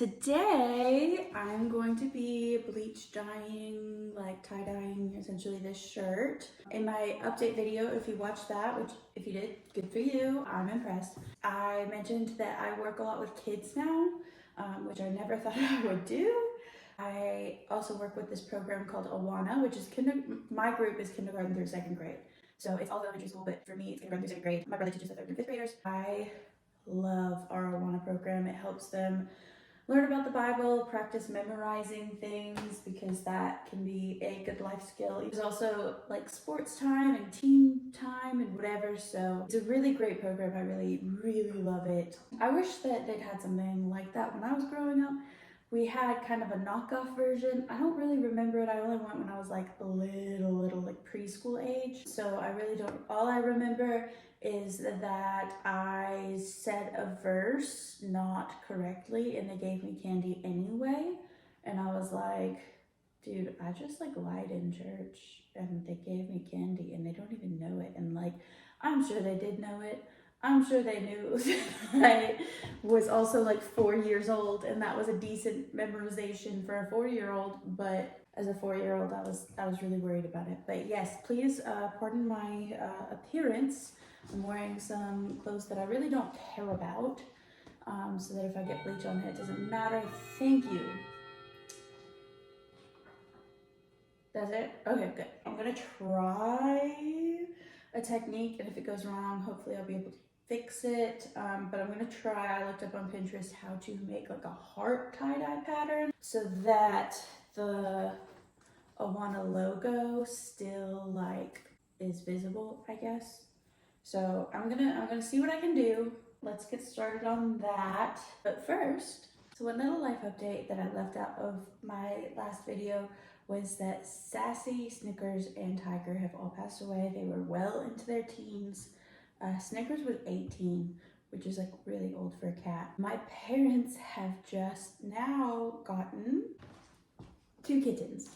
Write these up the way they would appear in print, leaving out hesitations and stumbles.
today I'm going to be bleach dyeing, like tie-dyeing essentially this shirt. In my update video, if you watched that, which if you did, good for you, I'm impressed. I mentioned that I work a lot with kids now, which I never thought I would do. I also work with this program called Awana, which is my group is kindergarten through second grade. So it's all elementary school, but for me, it's kindergarten through second grade. My brother teaches the third and fifth graders. I love our Awana program. It helps them learn about the Bible, practice memorizing things, because that can be a good life skill. There's also like sports time and team time and whatever, so it's a really great program. I really love it. I wish that they'd had something like that when I was growing up. We had kind of a knockoff version. I don't really remember it. I only went when I was like a little like preschool age, so I really don't. All I remember is that I said a verse not correctly and they gave me candy anyway. And I was like, dude, I just like lied in church and they gave me candy and they don't even know it. And like, I'm sure they did know it. I'm sure they knew I was also like 4 years old and that was a decent memorization for a 4-year-old, but as a 4-year-old, I was really worried about it. But yes, please pardon my appearance. I'm wearing some clothes that I really don't care about, so that if I get bleach on it, it doesn't matter. Thank you. That's it? Okay, good. I'm gonna try a technique, and if it goes wrong, hopefully I'll be able to fix it. But I'm gonna try. I looked up on Pinterest how to make like a heart tie-dye pattern so that the Awana logo still like is visible, I guess. So I'm gonna see what I can do. Let's get started on that. But first, so one little life update that I left out of my last video was that Sassy, Snickers, and Tiger have all passed away. They were well into their teens. Snickers was 18, which is like really old for a cat. My parents have just now gotten 2 kittens,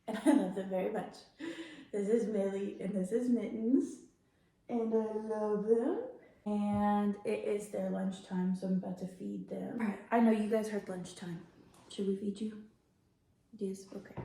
and I love them very much. This is Millie and this is Mittens. And I love them. And it is their lunchtime, so I'm about to feed them. All right, I know you guys heard lunchtime. Should we feed you? Yes, okay.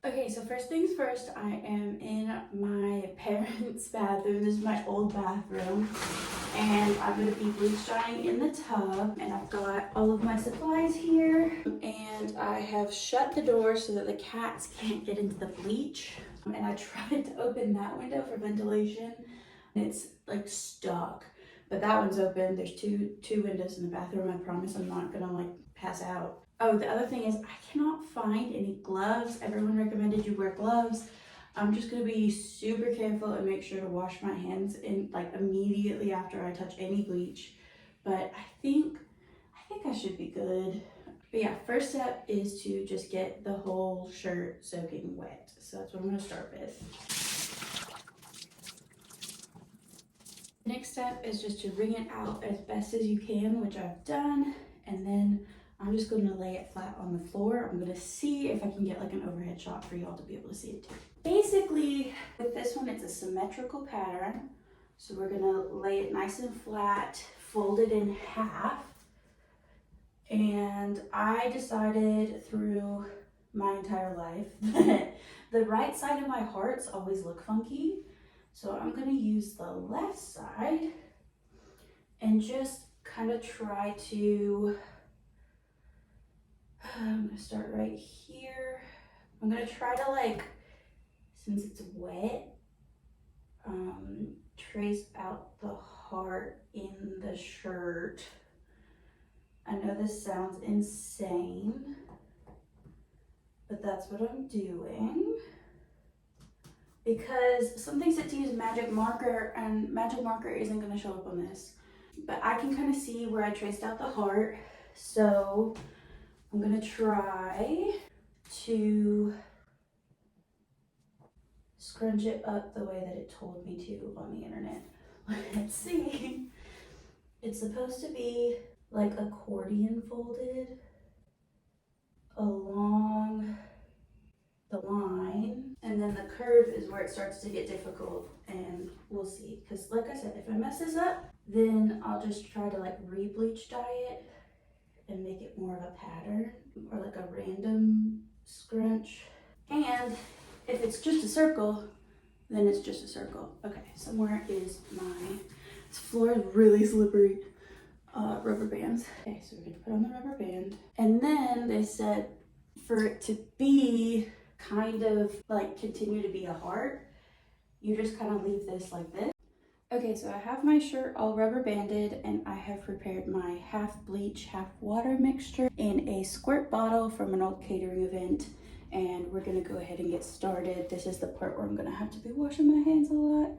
Okay, so first things first, I am in my parents' bathroom. This is my old bathroom, and I'm gonna be bleach dyeing in the tub, and I've got all of my supplies here, and I have shut the door so that the cats can't get into the bleach, and I tried to open that window for ventilation, and it's like stuck, but that one's open. There's two windows in the bathroom. I promise I'm not gonna like pass out. Oh, the other thing is I cannot find any gloves. Everyone recommended you wear gloves. I'm just gonna be super careful and make sure to wash my hands in like immediately after I touch any bleach. But I think I should be good. But yeah, first step is to just get the whole shirt soaking wet. So that's what I'm gonna start with. Next step is just to wring it out as best as you can, which I've done, and then I'm just going to lay it flat on the floor. I'm going to see if I can get like an overhead shot for y'all to be able to see it too. Basically, with this one, it's a symmetrical pattern. So we're going to lay it nice and flat, fold it in half. And I decided through my entire life that the right side of my hearts always look funky. So I'm going to use the left side and just kind of try to, I'm going to start right here. I'm going to try to like, since it's wet, trace out the heart in the shirt. I know this sounds insane, but that's what I'm doing. Because some things that to use magic marker, and magic marker isn't going to show up on this. but I can kind of see where I traced out the heart. So I'm gonna try to scrunch it up the way that it told me to on the internet. Let's see. It's supposed to be like accordion folded along the line, and then the curve is where it starts to get difficult, and we'll see. Because like I said, if I mess this up, then I'll just try to like re-bleach dye it and make it more of a pattern or like a random scrunch. And if it's just a circle, then it's just a circle. Okay, so where is this floor is really slippery. Rubber bands. Okay, so we're gonna put on the rubber band. And then they said for it to be kind of like continue to be a heart, you just kind of leave this like this. Okay, so I have my shirt all rubber banded, and I have prepared my half bleach, half water mixture in a squirt bottle from an old catering event. And we're gonna go ahead and get started. This is the part where I'm gonna have to be washing my hands a lot.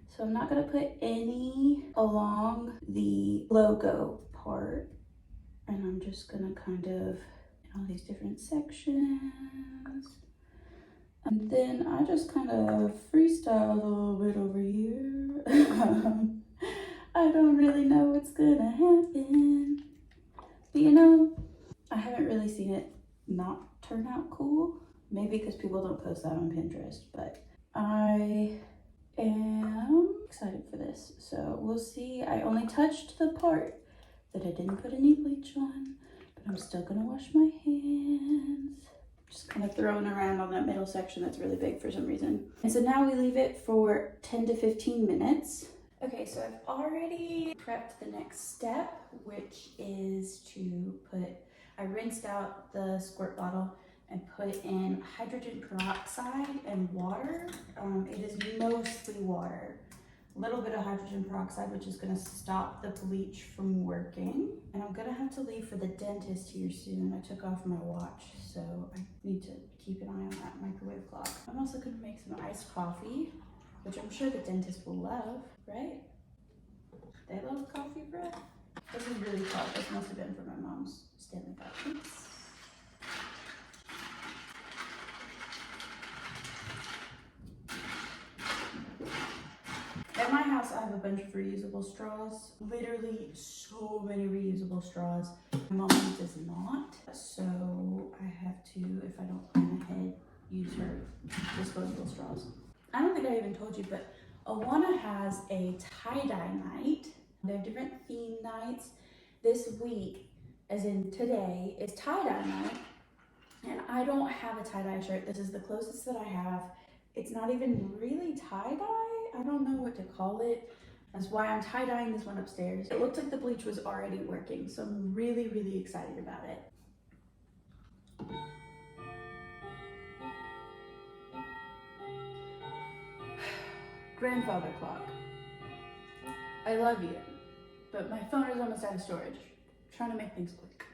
So I'm not gonna put any along the logo part. And I'm just gonna kind of in all these different sections. And then I just kind of freestyle a little bit over here. I don't really know what's gonna happen. But you know, I haven't really seen it not turn out cool. Maybe because people don't post that on Pinterest, but I am excited for this. So we'll see. I only touched the part that I didn't put any bleach on, but I'm still gonna wash my hands. Just kind of throwing around on that middle section that's really big for some reason. And so now we leave it for 10 to 15 minutes. Okay, so I've already prepped the next step, which is to I rinsed out the squirt bottle and put in hydrogen peroxide and water. It is mostly water. A little bit of hydrogen peroxide, which is gonna stop the bleach from working. And I'm gonna have to leave for the dentist here soon. I took off my watch, so I need to keep an eye on that microwave clock. I'm also gonna make some iced coffee, which I'm sure the dentist will love, right? They love coffee bread. This is really hot. This must have been from my mom's Stanley Cup. Oops. At my house, I have a bunch of reusable straws. Literally so many reusable straws. My mom does not, so I have to, if I don't plan ahead, use her disposable straws. I don't think I even told you, but Awana has a tie-dye night. There are different theme nights. This week, as in today, is tie-dye night. And I don't have a tie-dye shirt. This is the closest that I have. It's not even really tie-dye. I don't know what to call it. That's why I'm tie-dyeing this one upstairs. It looked like the bleach was already working, so I'm really, really excited about it. Grandfather clock. I love you, but my phone is almost out of storage. I'm trying to make things quick.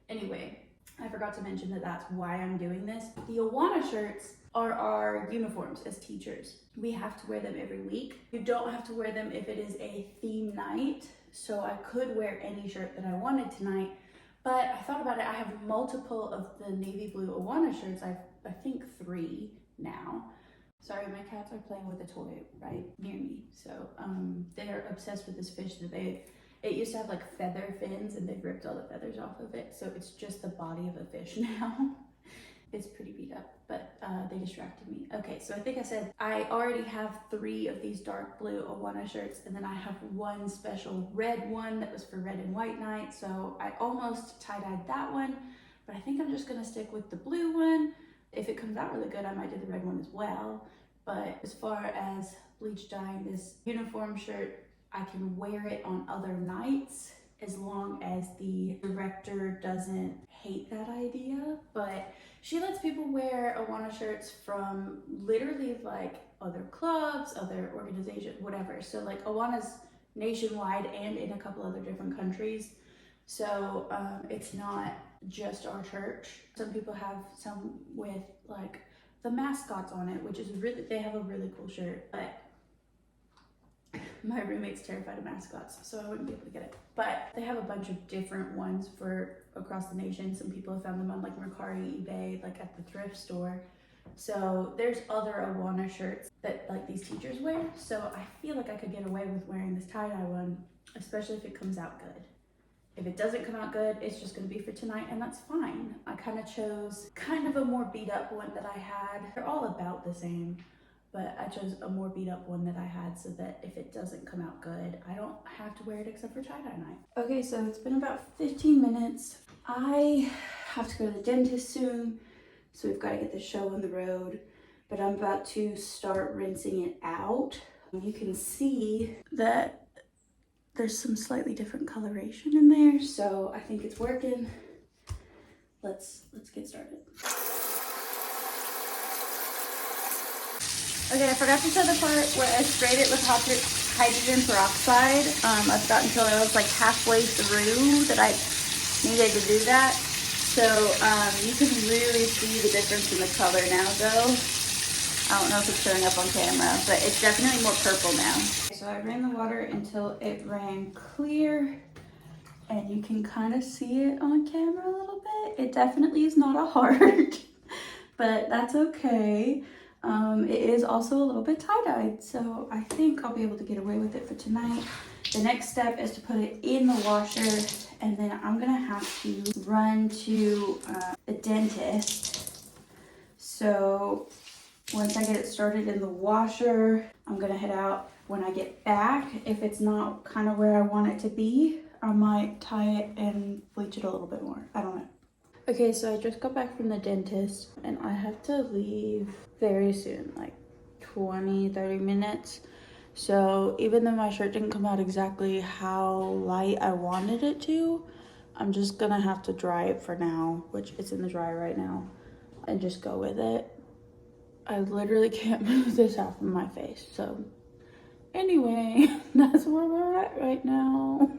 Anyway, I forgot to mention that that's why I'm doing this. The Awana shirts are our uniforms as teachers. We have to wear them every week. You don't have to wear them if it is a theme night. So I could wear any shirt that I wanted tonight, but I thought about it. I have multiple of the navy blue Awana shirts. I think 3 now. Sorry, my cats are playing with a toy right near me. So they're obsessed with this fish that it used to have like feather fins, and they've ripped all the feathers off of it. So it's just the body of a fish now. It's pretty beat up, but they distracted me. Okay, so I think I said I already have 3 of these dark blue Awana shirts, and then I have one special red one that was for red and white night. So I almost tie-dyed that one, but I think I'm just gonna stick with the blue one. If it comes out really good, I might do the red one as well. But as far as bleach dyeing this uniform shirt, I can wear it on other nights as long as the director doesn't hate that idea. But she lets people wear Awana shirts from literally like other clubs, other organizations, whatever. So like Awana's nationwide and in a couple other different countries. So it's not just our church. Some people have some with like the mascots on it, which is really, they have a really cool shirt. But My roommate's terrified of mascots, so I wouldn't be able to get it. But they have a bunch of different ones for across the nation. Some people have found them on like Mercari, eBay, like at the thrift store. So there's other Awana shirts that like these teachers wear. So I feel like I could get away with wearing this tie-dye one, especially if it comes out good. If it doesn't come out good, it's just gonna be for tonight, and that's fine. I kind of chose kind of a more beat up one that I had. They're all about the same, but I chose a more beat up one that I had so that if it doesn't come out good, I don't have to wear it except for tie-dye night. Okay, so it's been about 15 minutes. I have to go to the dentist soon, so we've got to get the show on the road, but I'm about to start rinsing it out. You can see that there's some slightly different coloration in there, so I think it's working. Let's get started. Okay, I forgot to show the part where I sprayed it with hydrogen peroxide. I've gotten until I was like halfway through that I needed to do that. So you can really see the difference in the color now though. I don't know if it's showing up on camera, but it's definitely more purple now. So I ran the water until it ran clear, and you can kind of see it on camera a little bit. It definitely is not a heart, but that's okay. It is also a little bit tie-dyed, so I think I'll be able to get away with it for tonight. The next step is to put it in the washer, and then I'm gonna have to run to the dentist. So once I get it started in the washer, I'm gonna head out. When I get back, if it's not kind of where I want it to be, I might tie it and bleach it a little bit more. I don't know. Okay, so I just got back from the dentist and I have to leave very soon, like 20-30 minutes. So even though my shirt didn't come out exactly how light I wanted it to, I'm just gonna have to dry it for now, which it's in the dryer right now, and just go with it. I literally can't move this half of my face, so anyway, that's where we're at right now.